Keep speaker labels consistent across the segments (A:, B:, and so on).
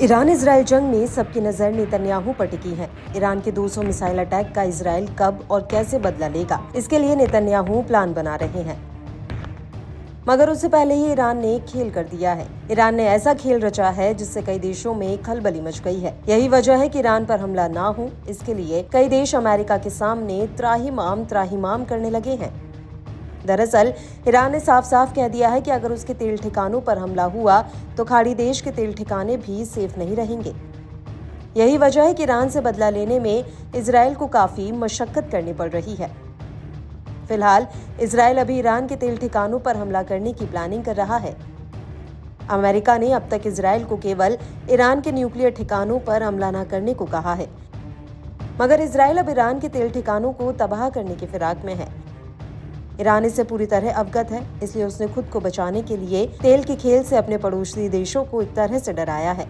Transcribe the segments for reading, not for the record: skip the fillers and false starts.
A: Iran Israel जंग में सबकी नजर नेतन्याहू पर टिकी है। ईरान के 200 मिसाइल अटैक का इजराइल कब और कैसे बदला लेगा, इसके लिए नेतन्याहू प्लान बना रहे हैं। मगर उससे पहले ही ईरान ने खेल कर दिया है। ईरान ने ऐसा खेल रचा है जिससे कई देशों में खलबली मच गई है। यही वजह है कि ईरान पर हमला ना हो, इसके लिए कई देश अमेरिका के सामने त्राहिमाम करने लगे हैं। दरअसल ईरान ने साफ साफ कह दिया है कि अगर उसके तेल ठिकानों पर हमला हुआ तो खाड़ी देश के तेल ठिकाने भी सेफ नहीं रहेंगे। यही वजह है कि ईरान से बदला लेने में इजराइल को काफी मशक्कत करनी पड़ रही है। फिलहाल इजराइल अभी ईरान के तेल ठिकानों पर हमला करने की प्लानिंग कर रहा है। अमेरिका ने अब तक इजराइल को केवल ईरान के न्यूक्लियर ठिकानों पर हमला न करने को कहा है, मगर इजराइल अब ईरान के तेल ठिकानों को तबाह करने की फिराक में है। ईरान इससे पूरी तरह अवगत है, इसलिए उसने खुद को बचाने के लिए तेल के खेल से अपने पड़ोसी देशों को एक तरह से डराया है।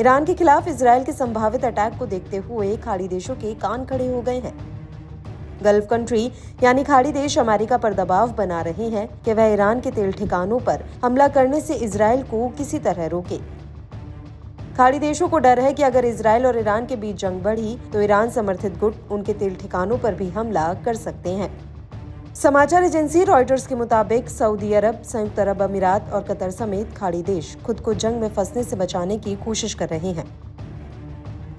A: ईरान के खिलाफ इजराइल के संभावित अटैक को देखते हुए खाड़ी देशों के कान खड़े हो गए हैं। गल्फ कंट्री यानी खाड़ी देश अमेरिका पर दबाव बना रहे हैं कि वह ईरान के तेल ठिकानों पर हमला करने से इजराइल को किसी तरह रोके। खाड़ी देशों को डर है कि अगर इजराइल और ईरान के बीच जंग बढ़ी तो ईरान समर्थित गुट उनके तेल ठिकानों पर भी हमला कर सकते हैं। समाचार एजेंसी रॉयटर्स के मुताबिक सऊदी अरब, संयुक्त अरब अमीरात और कतर समेत खाड़ी देश खुद को जंग में फंसने से बचाने की कोशिश कर रहे हैं।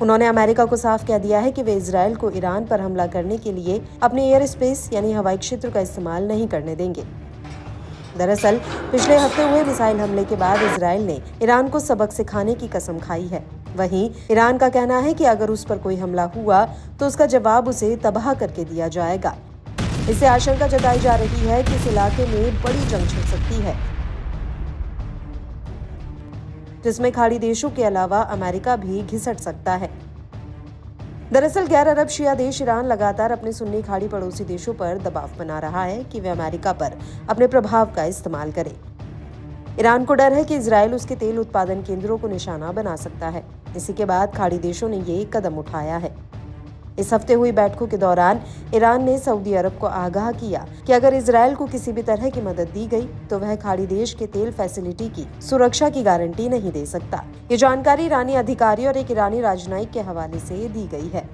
A: उन्होंने अमेरिका को साफ कह दिया है कि वे इजराइल को ईरान पर हमला करने के लिए अपने एयर स्पेस यानी हवाई क्षेत्र का इस्तेमाल नहीं करने देंगे। दरअसल पिछले हफ्ते हुए मिसाइल हमले के बाद इजराइल ने ईरान को सबक सिखाने की कसम खाई है। वहीं ईरान का कहना है कि अगर उस पर कोई हमला हुआ तो उसका जवाब उसे तबाह करके दिया जाएगा। इससे आशंका जताई जा रही है कि इस इलाके में बड़ी जंग छिड़ सकती है, जिसमें खाड़ी देशों के अलावा अमेरिका भी घिसट सकता है। दरअसल गैर अरब शिया देश ईरान लगातार अपने सुन्नी खाड़ी पड़ोसी देशों पर दबाव बना रहा है कि वे अमेरिका पर अपने प्रभाव का इस्तेमाल करें। ईरान को डर है कि इजराइल उसके तेल उत्पादन केंद्रों को निशाना बना सकता है। इसी के बाद खाड़ी देशों ने ये कदम उठाया है। इस हफ्ते हुई बैठकों के दौरान ईरान ने सऊदी अरब को आगाह किया कि अगर इजराइल को किसी भी तरह की मदद दी गई तो वह खाड़ी देश के तेल फैसिलिटी की सुरक्षा की गारंटी नहीं दे सकता। ये जानकारी ईरानी अधिकारी और एक ईरानी राजनयिक के हवाले से दी गई है।